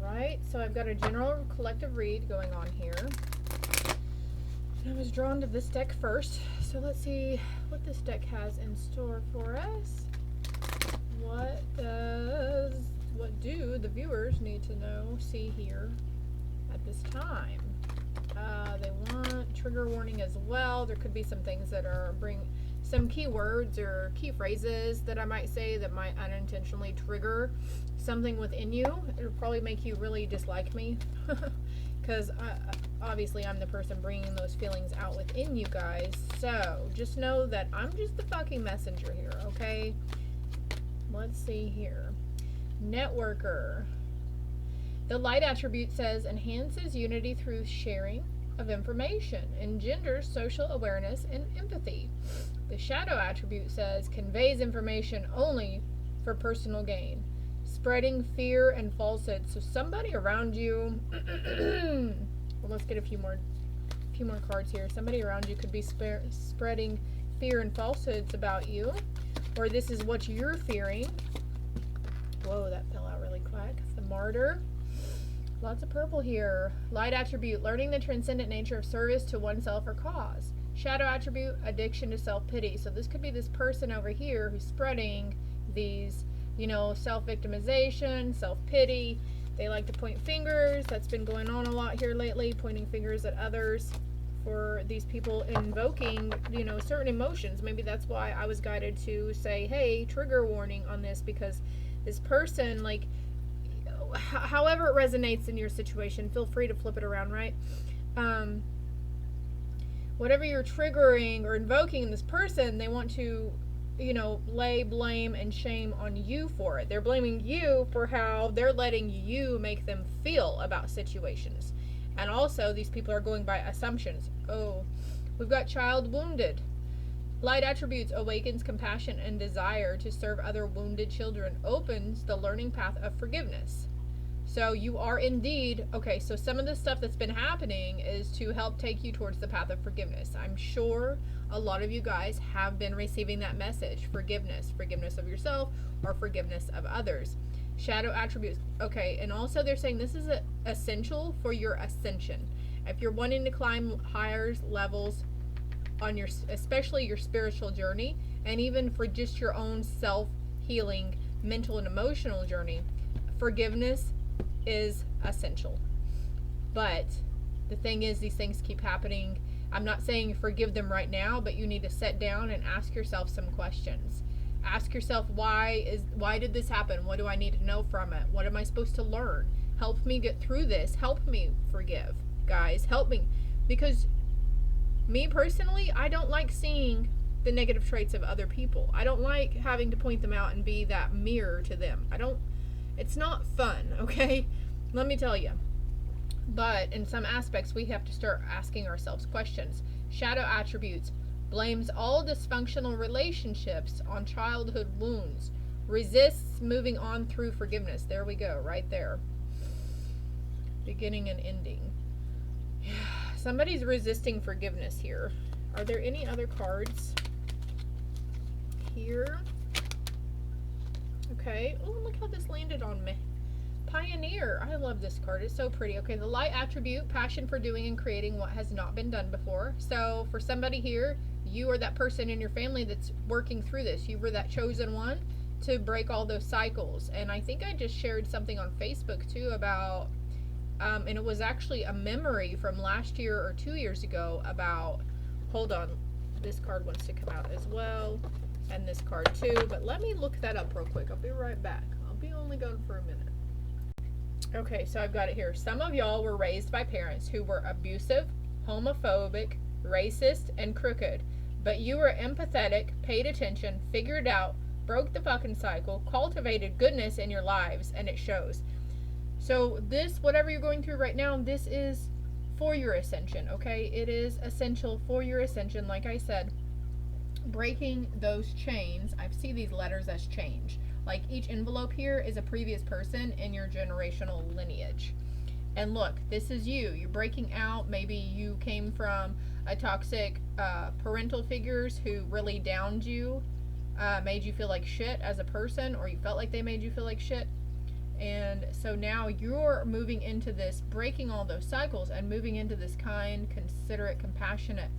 Alright, so I've got a general collective read going on here. And I was drawn to this deck first, so let's see what this deck has in store for us. What do the viewers need to know, see, hear at this time? They want trigger warning as well. There could be some things that are some keywords or key phrases that I might say that might unintentionally trigger something within you. It'll probably make you really dislike me because obviously I'm the person bringing those feelings out within you guys. So just know that I'm just the fucking messenger here, okay? Let's see here. Networker. The light attribute says enhances unity through sharing of information, engenders social awareness and empathy. The shadow attribute says conveys information only for personal gain, spreading fear and falsehood. So somebody around you well, let's get a few more cards here. Somebody around you could be spreading fear and falsehoods about you, or this is what you're fearing. Whoa, that fell out really quick. The martyr. Lots of purple here. Light attribute, learning the transcendent nature of service to oneself or cause. Shadow attribute, addiction to self-pity. So this could be this person over here who's spreading these, self-victimization, self-pity. They like to point fingers. That's been going on a lot here lately, pointing fingers at others for these people invoking, certain emotions. Maybe that's why I was guided to say, hey, trigger warning on this, because this person, however it resonates in your situation, feel free to flip it around, right? Whatever you're triggering or invoking in this person, they want to, lay blame and shame on you for it. They're blaming you for how they're letting you make them feel about situations. And also, these people are going by assumptions. Oh, we've got child wounded. Light attributes awakens compassion and desire to serve other wounded children, opens the learning path of forgiveness. So you are indeed, okay, so some of the stuff that's been happening is to help take you towards the path of forgiveness. I'm sure a lot of you guys have been receiving that message. Forgiveness of yourself or forgiveness of others. Shadow attributes. Okay, and also they're saying this is essential for your ascension. If you're wanting to climb higher levels on especially your spiritual journey, and even for just your own self-healing, mental and emotional journey, forgiveness is essential. But the thing is, these things keep happening. I'm not saying forgive them right now, but you need to sit down and ask yourself some questions. Ask yourself, why did this happen? What do I need to know from it? What am I supposed to learn? Help me get through this. Help me forgive. Guys, help me. Because me personally, I don't like seeing the negative traits of other people. I don't like having to point them out and be that mirror to them. It's not fun, okay? Let me tell you. But in some aspects, we have to start asking ourselves questions. Shadow attributes. Blames all dysfunctional relationships on childhood wounds. Resists moving on through forgiveness. There we go, right there. Beginning and ending. Somebody's resisting forgiveness here. Are there any other cards here? Okay. Oh, look how this landed on me. Pioneer. I love this card. It's so pretty. Okay, the light attribute, passion for doing and creating what has not been done before. So for somebody here, you are that person in your family that's working through this. You were that chosen one to break all those cycles. And I think I just shared something on Facebook too about, and it was actually a memory from last year or 2 years ago about, hold on, this card wants to come out as well, and this card too, but let me look that up real quick. I'll be right back. I'll be only gone for a minute. Okay, so I've got it here. Some of y'all were raised by parents who were abusive, homophobic, racist, and crooked, but you were empathetic, paid attention, figured out, broke the fucking cycle, cultivated goodness in your lives, and it shows. So this, whatever you're going through right now, this is for your ascension, okay? It is essential for your ascension, like I said. Breaking those chains. I see these letters as change. Like each envelope here is a previous person in your generational lineage. And look, this is you. You're breaking out. Maybe you came from a toxic parental figures who really downed you, made you feel like shit as a person, or you felt like they made you feel like shit. And it. So now you're moving into this, breaking all those cycles and moving into this kind, considerate, compassionate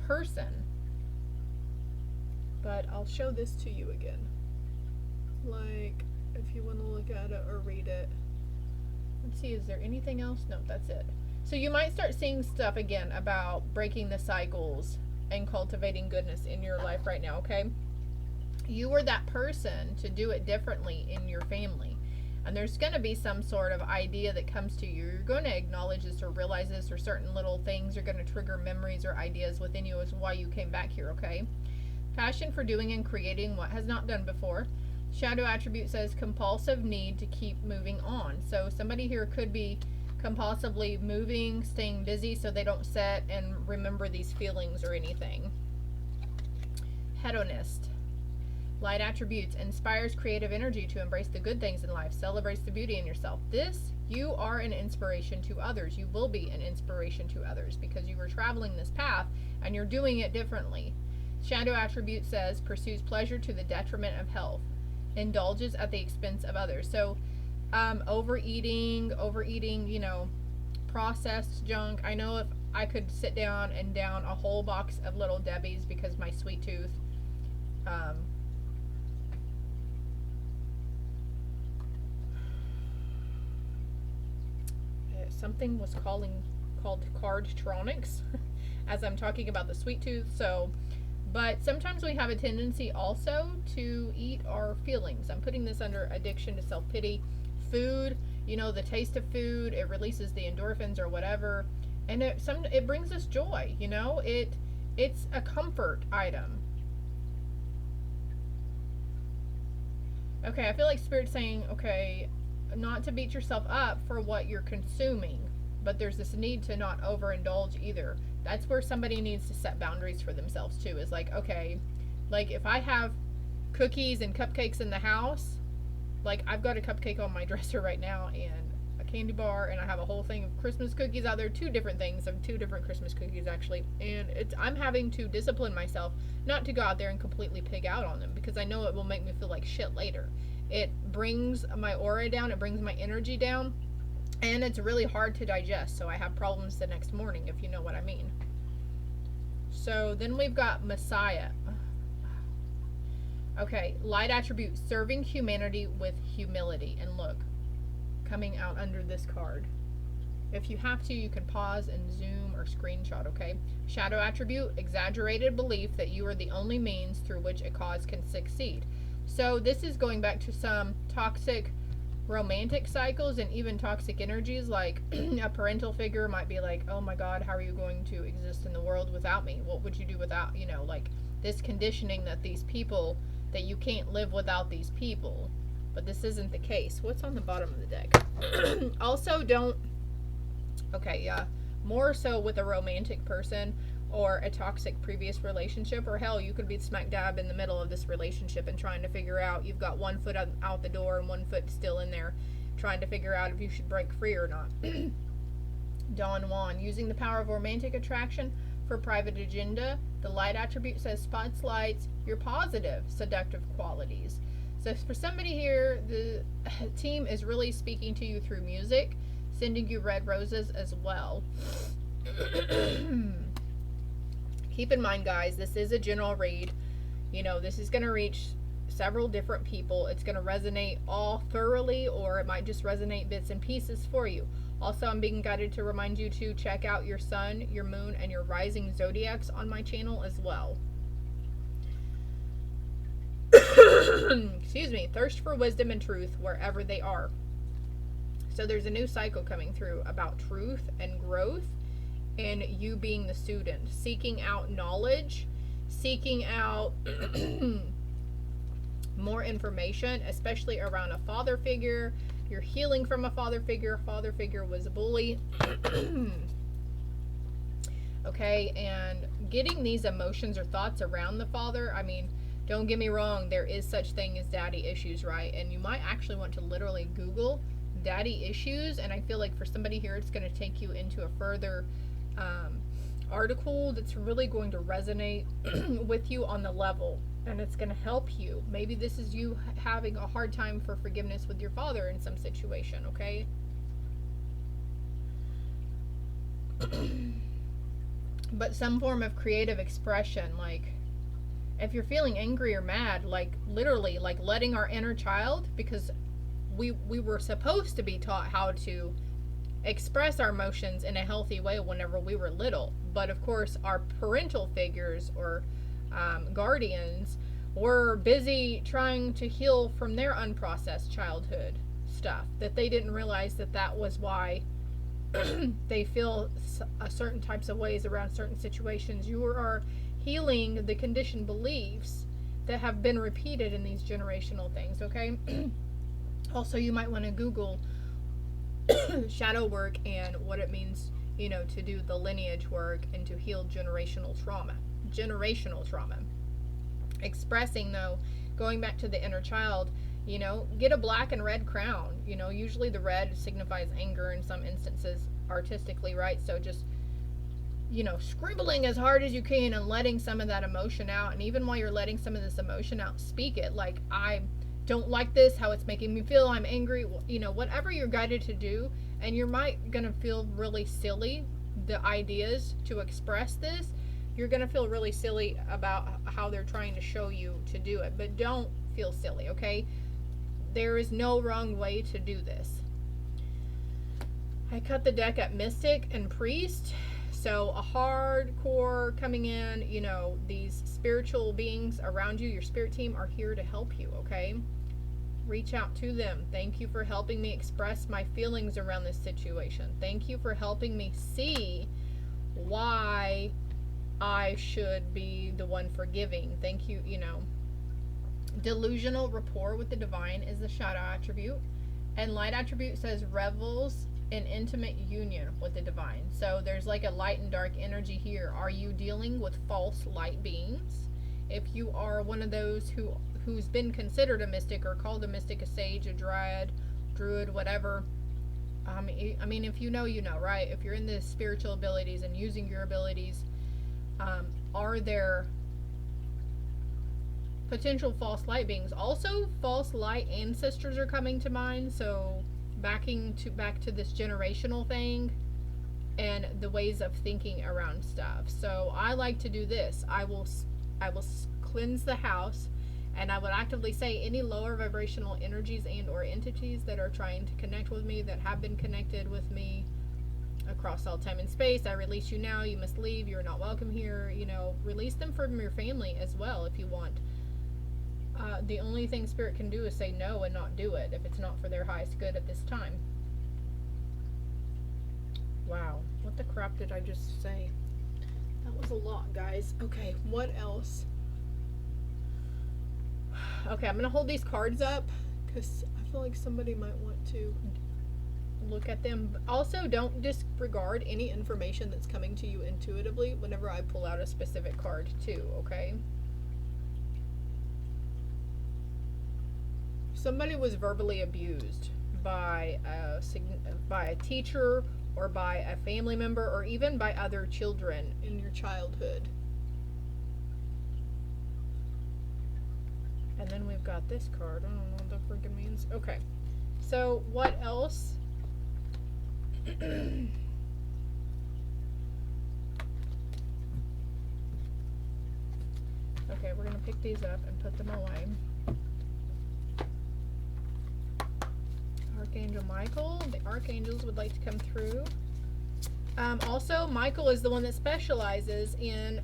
person. But I'll show this to you again. Like, if you want to look at it or read it. Let's see, is there anything else? No, that's it. So you might start seeing stuff again about breaking the cycles and cultivating goodness in your life right now, okay? You are that person to do it differently in your family. And there's going to be some sort of idea that comes to you. You're going to acknowledge this or realize this, or certain little things are going to trigger memories or ideas within you as why you came back here, okay? Passion for doing and creating what has not done before. Shadow attribute says compulsive need to keep moving on. So somebody here could be compulsively moving, staying busy so they don't sit and remember these feelings or anything. Hedonist. Light attributes inspires creative energy to embrace the good things in life, celebrates the beauty in yourself. You are an inspiration to others. You will be an inspiration to others because you were traveling this path and you're doing it differently. Shadow attribute says pursues pleasure to the detriment of health, indulges at the expense of others. So overeating, processed junk. I know if I could sit down and down a whole box of Little Debbie's because my sweet tooth, something was called cardtronics as I'm talking about the sweet tooth. So, but sometimes we have a tendency also to eat our feelings. I'm putting this under addiction to self-pity. Food, the taste of food, it releases the endorphins or whatever, and it brings us joy. It's a comfort item. Okay, I feel like Spirit's saying, okay, not to beat yourself up for what you're consuming, but there's this need to not overindulge either. That's where somebody needs to set boundaries for themselves too. Is like, okay, like if I have cookies and cupcakes in the house, like I've got a cupcake on my dresser right now and a candy bar, and I have a whole thing of Christmas cookies out there, two different things, of 2 different Christmas cookies actually, and I'm having to discipline myself not to go out there and completely pig out on them because I know it will make me feel like shit later. It brings my aura down, it brings my energy down, and it's really hard to digest, so I have problems the next morning, if you know what I mean. So then we've got Messiah. Okay, light attribute, serving humanity with humility. And look, coming out under this card. If you have to, you can pause and zoom or screenshot, okay? Shadow attribute, exaggerated belief that you are the only means through which a cause can succeed. So this is going back to some toxic romantic cycles and even toxic energies, like a parental figure might be like, oh my God, how are you going to exist in the world without me? What would you do without, like this conditioning that these people, that you can't live without these people. But this isn't the case. What's on the bottom of the deck? Also more so with a romantic person or a toxic previous relationship, or hell, you could be smack dab in the middle of this relationship and trying to figure out, you've got one foot out the door and one foot still in there, trying to figure out if you should break free or not. Don Juan, using the power of romantic attraction for private agenda. The light attribute says spotlights your positive seductive qualities. So for somebody here, the team is really speaking to you through music, sending you red roses as well. Keep in mind, guys, this is a general read. This is going to reach several different people. It's going to resonate all thoroughly, or it might just resonate bits and pieces for you. Also, I'm being guided to remind you to check out your sun, your moon, and your rising zodiacs on my channel as well. Excuse me. Thirst for wisdom and truth wherever they are. So there's a new cycle coming through about truth and growth, and you being the student, seeking out knowledge, seeking out more information, especially around a father figure. You're healing from a father figure. A father figure was a bully. Okay, and getting these emotions or thoughts around the father, I mean, don't get me wrong, there is such thing as daddy issues, right? And you might actually want to literally Google daddy issues, and I feel like for somebody here, it's going to take you into a further article that's really going to resonate with you on the level. And it's going to help you. Maybe this is you having a hard time for forgiveness with your father in some situation, okay? But some form of creative expression, like if you're feeling angry or mad, like literally like letting our inner child, because we were supposed to be taught how to express our emotions in a healthy way whenever we were little. But of course, our parental figures or guardians were busy trying to heal from their unprocessed childhood stuff, that they didn't realize that that was why they feel a certain types of ways around certain situations. You are healing the conditioned beliefs that have been repeated in these generational things, okay? Also, you might want to Google shadow work and what it means, you know, to do the lineage work and to heal generational trauma. Expressing, though, going back to the inner child, you know, get a black and red crown. You know, usually the red signifies anger in some instances artistically, right? So just, you know, scribbling as hard as you can and letting some of that emotion out. And even while you're letting some of this emotion out, speak it. Like, I don't like this, how it's making me feel, I'm angry, you know, whatever you're guided to do. And you're gonna feel really silly, the ideas to express this, you're gonna feel really silly about how they're trying to show you to do it. But don't feel silly, okay? There is no wrong way to do this. I cut the deck at Mystic and Priest. So a hardcore coming in, you know, these spiritual beings around you, your spirit team, are here to help you, okay? Reach out to them. Thank you for helping me express my feelings around this situation. Thank you for helping me see why I should be the one forgiving. Thank you, you know. Delusional rapport with the divine is the shadow attribute. And light attribute says revels in intimate union with the divine. So there's like a light and dark energy here. Are you dealing with false light beings? If you are one of those who's been considered a mystic or called a mystic, a sage, a dryad, druid, whatever. I mean, if you know, you know, right? If you're in the spiritual abilities and using your abilities, are there potential false light beings? Also, false light ancestors are coming to mind. So back to this generational thing and the ways of thinking around stuff. So I like to do this. I will cleanse the house, and I would actively say any lower vibrational energies and or entities that are trying to connect with me, that have been connected with me across all time and space, I release you now. You must leave. You're not welcome here. You know, release them from your family as well if you want. The only thing Spirit can do is say no and not do it if it's not for their highest good at this time. Wow, what the crap did I just say? That was a lot, guys. Okay, what else? Okay, I'm going to hold these cards up because I feel like somebody might want to look at them. Also, don't disregard any information that's coming to you intuitively whenever I pull out a specific card too, okay? Somebody was verbally abused by a teacher or by a family member or even by other children in your childhood. And then we've got this card. I don't know what the freaking means. Okay. So what else? Okay, we're going to pick these up and put them away. Archangel Michael. The archangels would like to come through. Also, Michael is the one that specializes in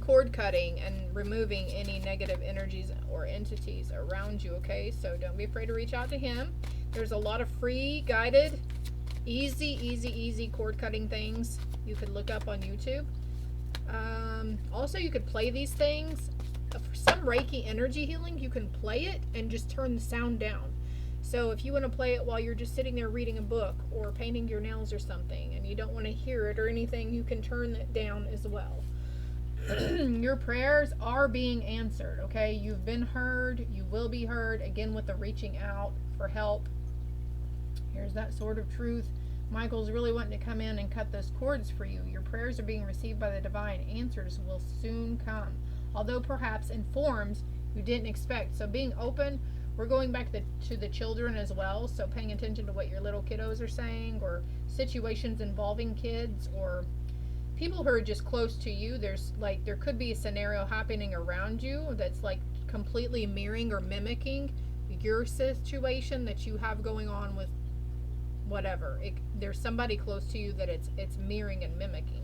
cord cutting and removing any negative energies or entities around you, okay? So don't be afraid to reach out to him. There's a lot of free, guided, easy cord cutting things you could look up on YouTube. Also, you could play these things. For some Reiki energy healing, you can play it and just turn the sound down. So if you want to play it while you're just sitting there reading a book or painting your nails or something and you don't want to hear it or anything, you can turn it down as well. Your prayers are being answered, okay? You've been heard. You will be heard. Again, with the reaching out for help. Here's that sword of truth. Michael's really wanting to come in and cut those cords for you. Your prayers are being received by the divine. Answers will soon come. although perhaps in forms you didn't expect. So being open, we're going back to the children as well. So paying attention to what your little kiddos are saying, or situations involving kids, or people who are just close to you. There's like, there could be a scenario happening around you that's like completely mirroring or mimicking your situation that you have going on with whatever. There's somebody close to you that it's mirroring and mimicking.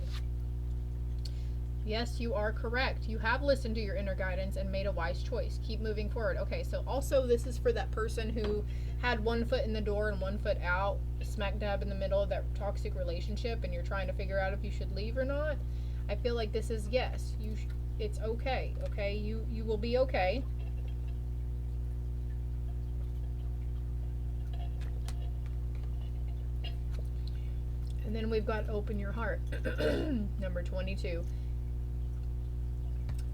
Yes, you are correct. You have listened to your inner guidance and made a wise choice. Keep moving forward. Okay, so also this is for that person who had one foot in the door and one foot out, smack dab in the middle of that toxic relationship, and you're trying to figure out if you should leave or not. I feel like this is yes. It's okay. Okay, you will be okay. And then we've got open your heart. Number 22.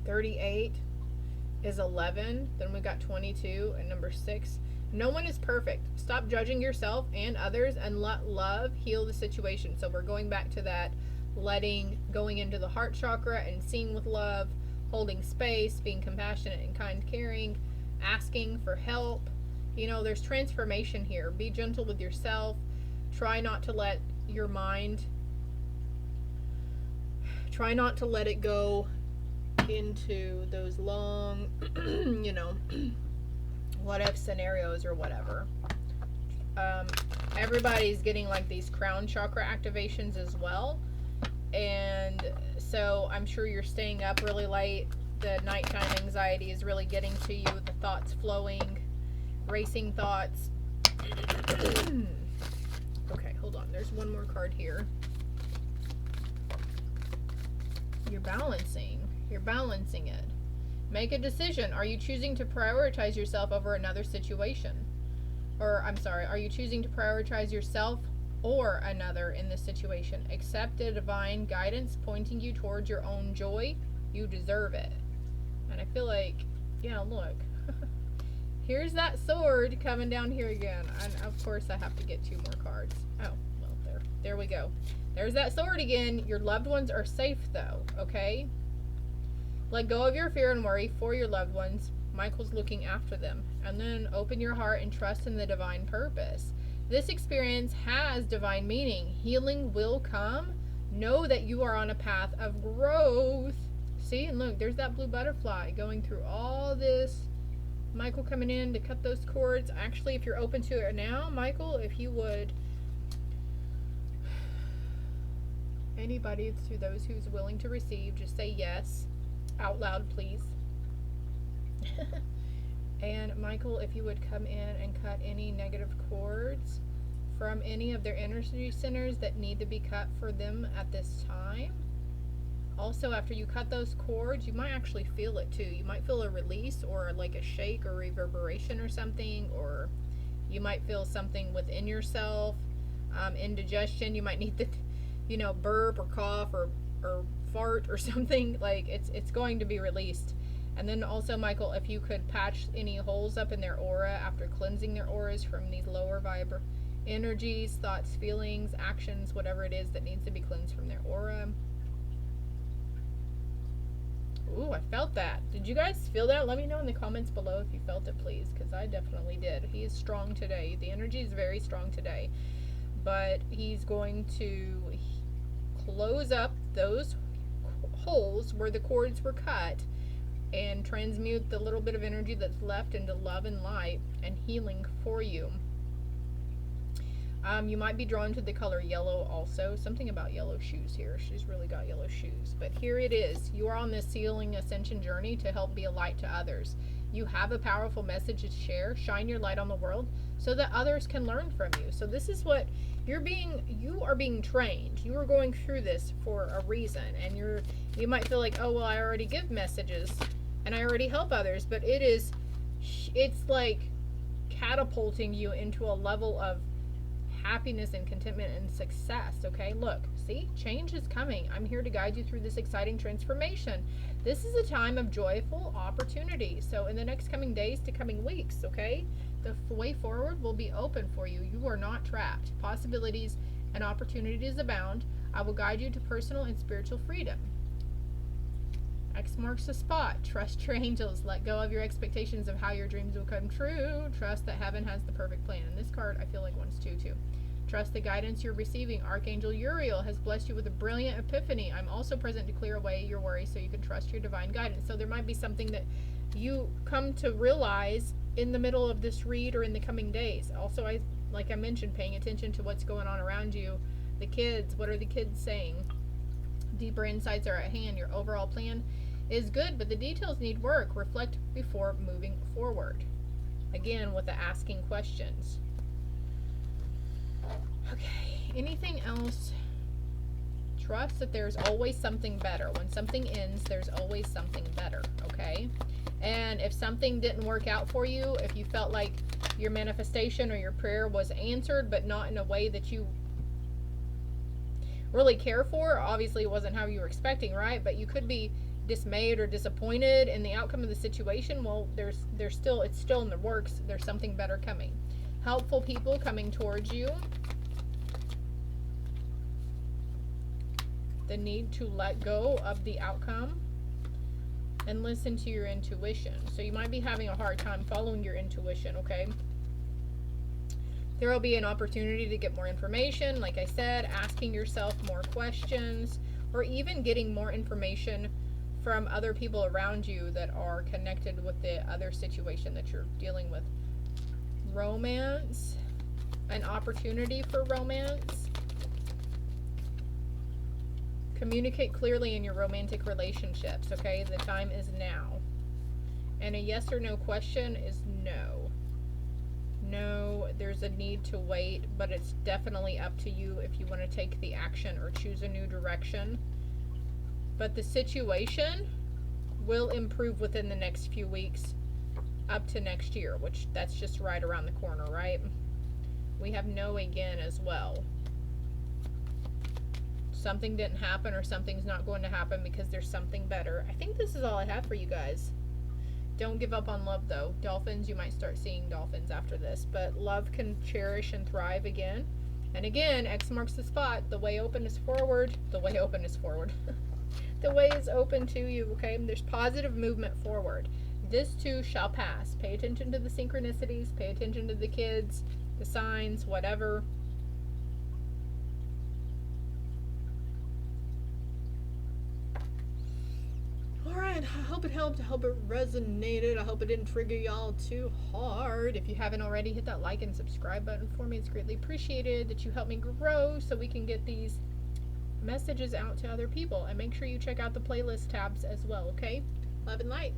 38 is 11. Then we got 22 and number 6. No one is perfect. Stop judging yourself and others and let love heal the situation. So we're going back to that going into the heart chakra and seeing with love, holding space, being compassionate and kind, caring, asking for help. You know, there's transformation here. Be gentle with yourself. Try not to let your mind, try not to let it go into those long, you know, what if scenarios or whatever. Everybody's getting like these crown chakra activations as well. And so I'm sure you're staying up really late. The nighttime anxiety is really getting to you. The thoughts flowing, racing thoughts. Okay, hold on. There's one more card here. You're balancing. You're balancing it. Make a decision. Are you choosing to prioritize yourself over another situation? Or, I'm sorry, are you choosing to prioritize yourself or another in this situation? Accept the divine guidance pointing you towards your own joy. You deserve it. And I feel like, yeah, look. Here's that sword coming down here again. And of course I have to get 2 more cards. Oh, well, there we go. There's that sword again. Your loved ones are safe though, okay? Let go of your fear and worry for your loved ones. Michael's looking after them. And then open your heart and trust in the divine purpose. This experience has divine meaning. Healing will come. Know that you are on a path of growth. See, and look, there's that blue butterfly going through all this. Michael coming in to cut those cords. Actually, if you're open to it now, Michael, if you would, anybody, to those who's willing to receive, just say yes out loud, please. And Michael, if you would come in and cut any negative cords from any of their energy centers that need to be cut for them at this time. Also, after you cut those cords, you might actually feel it too. You might feel a release or like a shake or reverberation or something, or you might feel something within yourself, indigestion. You might need to, you know, burp or cough or fart or something. Like it's going to be released. And then also, Michael, if you could patch any holes up in their aura after cleansing their auras from these lower energies, thoughts, feelings, actions, whatever it is that needs to be cleansed from their aura. Ooh, I felt that. Did you guys feel that? Let me know in the comments below if you felt it, please, because I definitely did. He is strong today. The energy is very strong today. But he's going to close up those holes where the cords were cut and transmute the little bit of energy that's left into love and light and healing for you. You might be drawn to the color yellow also. Something about yellow shoes here. She's really got yellow shoes. But here it is. You are on this healing ascension journey to help be a light to others. You have a powerful message to share. Shine your light on the world so that others can learn from you. So this is what you are being trained. You are going through this for a reason. And you might feel like, oh, well, I already give messages and I already help others. But it's like catapulting you into a level of happiness and contentment and success. Okay, look, see, change is coming. I'm here to guide you through this exciting transformation. This is a time of joyful opportunity. So in the next coming days to coming weeks, okay, the way forward will be open for you. You are not trapped. Possibilities and opportunities abound. I will guide you to personal and spiritual freedom. X marks the spot. Trust your angels. Let go of your expectations of how your dreams will come true. Trust that heaven has the perfect plan. And this card, I feel like wants to too. Trust the guidance you're receiving. Archangel Uriel has blessed you with a brilliant epiphany. I'm also present to clear away your worries so you can trust your divine guidance. So there might be something that you come to realize in the middle of this read or in the coming days. Also, like I mentioned, paying attention to what's going on around you. The kids, what are the kids saying? Deeper insights are at hand. Your overall plan is good, but the details need work. Reflect before moving forward. Again, with the asking questions. Okay, anything else? Trust that there's always something better. When something ends, there's always something better, okay? And if something didn't work out for you, if you felt like your manifestation or your prayer was answered, but not in a way that you really care for, obviously it wasn't how you were expecting, right? But you could be dismayed or disappointed in the outcome of the situation. Well, it's still in the works. There's something better coming. Helpful people coming towards you. The need to let go of the outcome and listen to your intuition. So you might be having a hard time following your intuition, okay? There will be an opportunity to get more information, like I said, asking yourself more questions, or even getting more information from other people around you that are connected with the other situation that you're dealing with. Romance, an opportunity for romance. Communicate clearly in your romantic relationships, okay? The time is now. And a yes or no question is no. No, there's a need to wait, but it's definitely up to you if you want to take the action or choose a new direction. But the situation will improve within the next few weeks up to next year, which that's just right around the corner, right? We have no again as well. Something didn't happen or something's not going to happen because there's something better. I think this is all I have for you guys. Don't give up on love, though. Dolphins, you might start seeing dolphins after this. But love can cherish and thrive again. And again, X marks the spot. The way open is forward. The way open is forward. The way is open to you, okay? There's positive movement forward. This too shall pass. Pay attention to the synchronicities. Pay attention to the kids, the signs, whatever. Alright, I hope it helped. I hope it resonated. I hope it didn't trigger y'all too hard. If you haven't already, hit that like and subscribe button for me. It's greatly appreciated that you help me grow so we can get these messages out to other people. And make sure you check out the playlist tabs as well, okay? Love and light.